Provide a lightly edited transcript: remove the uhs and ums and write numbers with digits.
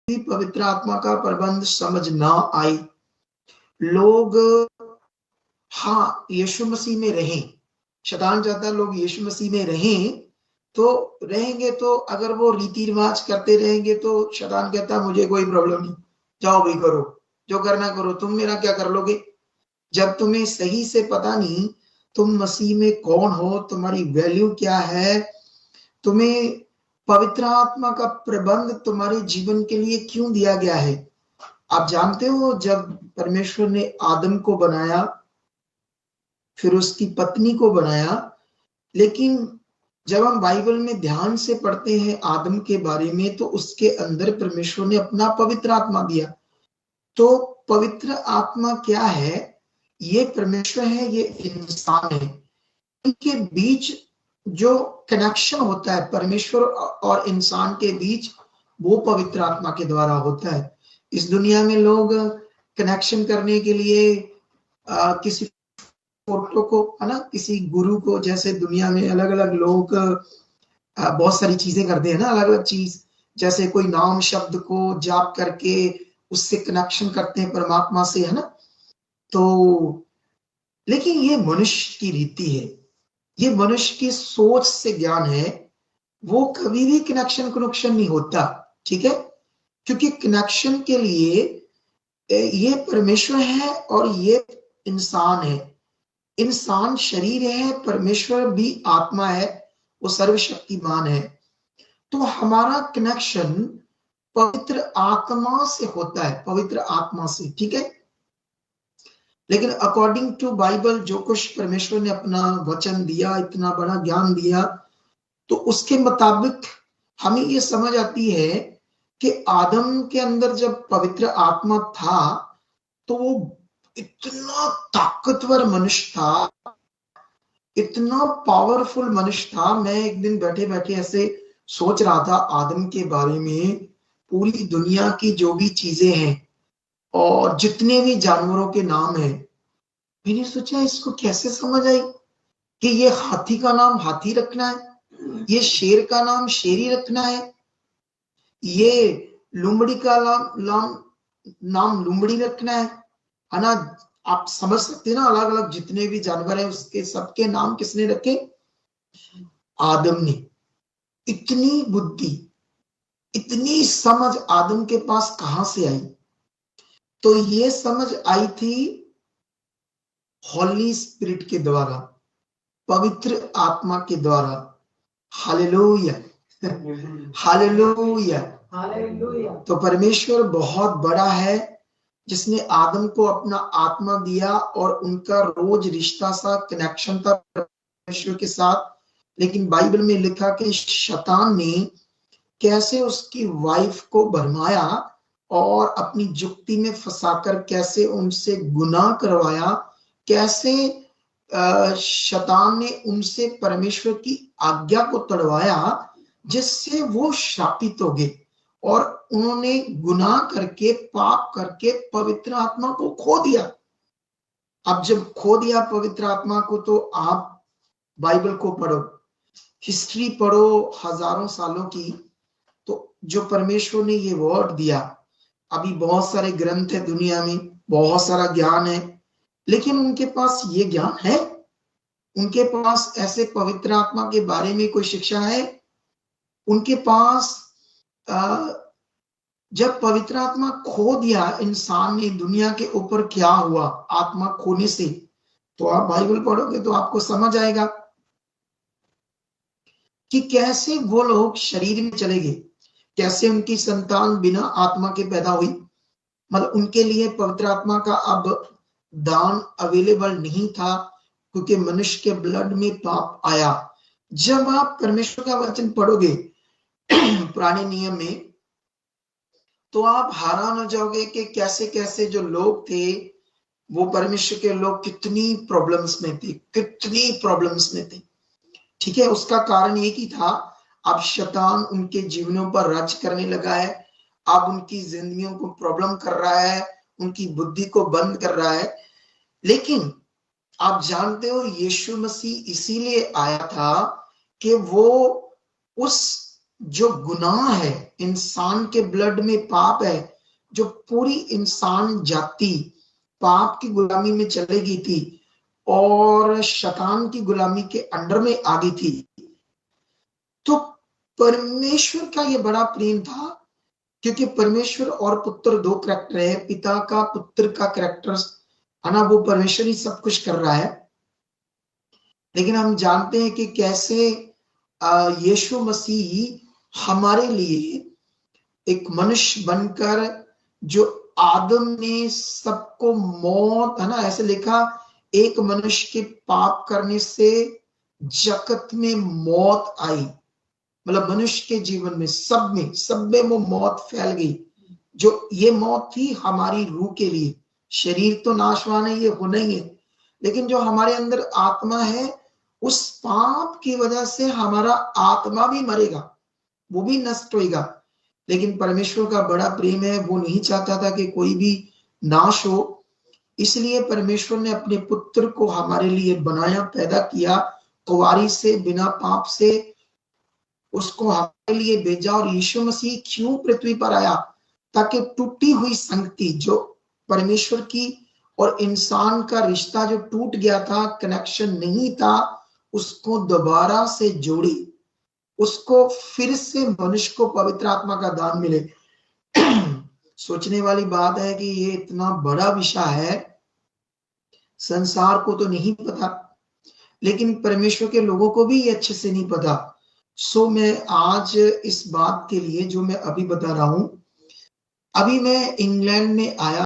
भी पवित्र आत्मा का प्रबंध समझ ना आए, लोग हाँ यीशु मसीह में रहें, शैतान चाहता है लोग यीशु मसीह में रहें, तो रहेंगे, तो अगर वो रीति रिवाज करते रहेंगे तो शैतान कहता है मुझे कोई प्रॉब्लम नहीं, जाओ भी करो, जो करना करो, तुम मेरा क्या कर लोगे। जब तुम्हें सही से पता नहीं तुम मसीह में कौन हो, तुम्हारी वैल्यू क्या है, तुम्हें पवित्र आत्मा का प्रबंध तुम्हारे जीवन के लिए क्यों दिया गया है। आप जानते हो जब परमेश्वर ने आदम को बनाया, फिर उसकी पत्नी को बनाया, लेकिन जब हम बाइबल में ध्यान से पढ़ते हैं आदम के बारे में, तो उसके अंदर परमेश्वर ने अपना पवित्र आत्मा दिया। तो पवित्र आत्मा क्या है? ये परमेश्वर है, ये इंसान है। इनके बीच जो कनेक्शन होता है परमेश्वर और इंसान के बीच, वो पवित्र आत्मा के द्वारा होता है। इस दुनिया में लोग कनेक्शन करने के लिए किसी फोटो को, है ना, किसी गुरु को, जैसे दुनिया में अलग अलग लोग बहुत सारी चीजें करते हैं ना, अलग अलग चीज, जैसे कोई नाम शब्द को जाप करके उससे कनेक्शन करते हैं परमात्मा से, है ना। तो लेकिन ये मनुष्य की रीति है, ये मनुष्य की सोच से ज्ञान है, वो कभी भी कनेक्शन नहीं होता, ठीक है। क्योंकि कनेक्शन के लिए ये परमेश्वर है और ये इंसान है। इंसान शरीर है, परमेश्वर भी आत्मा है, वो सर्वशक्तिमान है। तो हमारा कनेक्शन पवित्र आत्मा से होता है, पवित्र आत्मा से, ठीक है। लेकिन अकॉर्डिंग टू बाइबल जो कुछ परमेश्वर ने अपना वचन दिया, इतना बड़ा ज्ञान दिया, तो उसके मुताबिक हमें ये समझ आती है कि आदम के अंदर जब पवित्र आत्मा था तो वो इतना ताकतवर मनुष्य था, इतना पावरफुल मनुष्य था। मैं एक दिन बैठे बैठे ऐसे सोच रहा था आदम के बारे में, पूरी दुनिया की जो भी चीजें हैं और जितने भी जानवरों के नाम हैं, मैंने सोचा इसको कैसे समझ आई कि ये हाथी का नाम हाथी रखना है, ये शेर का नाम शेरी रखना है, ये लुमड़ी का नाम लुमड़ी रखना है ना। आप समझ सकते हैं ना, अलग अलग जितने भी जानवर हैं उसके सबके नाम किसने रखे? आदम ने। इतनी बुद्धि, इतनी समझ आदम के पास कहां से आई? तो ये समझ आई थी हॉली स्पिरिट के द्वारा, पवित्र आत्मा के द्वारा। Hallelujah, hallelujah. तो परमेश्वर बहुत बड़ा है, जिसने आदम को अपना आत्मा दिया और उनका रोज रिश्ता सा कनेक्शन था परमेश्वर के साथ। लेकिन बाइबल में लिखा कि शैतान ने कैसे उसकी वाइफ को भरमाया और अपनी जुक्ति में फंसाकर कैसे उनसे गुनाह करवाया, कैसे शैतान ने उनसे परमेश्वर की आज्ञा को तोड़वाया, जिससे वो शापित हो गए और उन्होंने गुनाह करके, पाप करके पवित्र आत्मा को खो दिया। अब जब खो दिया पवित्र आत्मा को, तो आप बाइबल को पढ़ो, हिस्ट्री पढ़ो हजारों सालों की, तो जो परमेश्वर ने ये वर्ड दिया, अभी बहुत सारे ग्रंथ है दुनिया में, बहुत सारा ज्ञान है, लेकिन उनके पास ये ज्ञान है? उनके पास ऐसे पवित्र आत्मा के बारे में कोई शिक्षा है? उनके पास जब पवित्र आत्मा खो दिया इंसान ने, दुनिया के ऊपर क्या हुआ आत्मा खोने से, तो आप बाइबल पढ़ोगे तो आपको समझ आएगा कि कैसे वो लोग शरीर में चले गए, कैसे उनकी संतान बिना आत्मा के पैदा हुई। मतलब उनके लिए पवित्र आत्मा का अब दान अवेलेबल नहीं था, क्योंकि मनुष्य के ब्लड में पाप आया। जब आप परमेश्वर का वचन पढ़ोगे पुराने नियम में, तो आप हैरान हो जाओगे कि कैसे कैसे जो लोग थे, वो परमेश्वर के लोग कितनी प्रॉब्लम्स में थे, कितनी प्रॉब्लम्स में थे, ठीक है। उसका कारण एक ही था, अब शैतान उनके जीवनों पर राज करने लगा है, अब उनकी जिंदगियों को प्रॉब्लम कर रहा है, उनकी बुद्धि को बंद कर रहा है। लेकिन आप जानते हो यीशु मसीह इसीलिए आया था कि वो उस जो गुनाह है, इंसान के ब्लड में पाप है, जो पूरी इंसान जाति पाप की गुलामी में चली गई थी और शैतान की गुलामी के अंडर में आ गई थी, तो परमेश्वर का यह बड़ा प्रेम था, क्योंकि परमेश्वर और पुत्र दो कैरेक्टर है, पिता का पुत्र का कैरेक्टर है ना, वो परमेश्वर ही सब कुछ कर रहा है। लेकिन हम जानते हैं कि कैसे यीशु मसीह हमारे लिए एक मनुष्य बनकर, जो आदम ने सबको मौत, है ना, ऐसे लिखा, एक मनुष्य के पाप करने से जगत में मौत आई, मतलब मनुष्य के जीवन में सब में वो मौत फैल गई। जो ये मौत थी हमारी रूह के लिए, शरीर तो नाशवान है, ये होना ही है, लेकिन जो हमारे अंदर आत्मा है, उस पाप की वजह से हमारा आत्मा भी मरेगा, वो भी नष्ट होएगा। लेकिन परमेश्वर का बड़ा प्रेम है, वो नहीं चाहता था कि कोई भी नाश हो, इसलिए परमेश्वर ने अपने पुत्र को हमारे लिए बनाया, पैदा किया, कुंवारी से, बिना पाप से उसको हमारे लिए भेजा। और यीशु मसीह क्यों पृथ्वी पर आया? ताकि टूटी हुई संगति जो परमेश्वर की और इंसान का रिश्ता जो टूट गया था, कनेक्शन नहीं था, उसको दोबारा से जोड़ी, उसको फिर से मनुष्य को पवित्र आत्मा का दान मिले। सोचने वाली बात है कि ये इतना बड़ा विषय है, संसार को तो नहीं पता, लेकिन परमेश्वर के लोगों को भी ये अच्छे से नहीं पता। सो मैं आज इस बात के लिए जो मैं अभी बता रहा हूं, अभी मैं इंग्लैंड में आया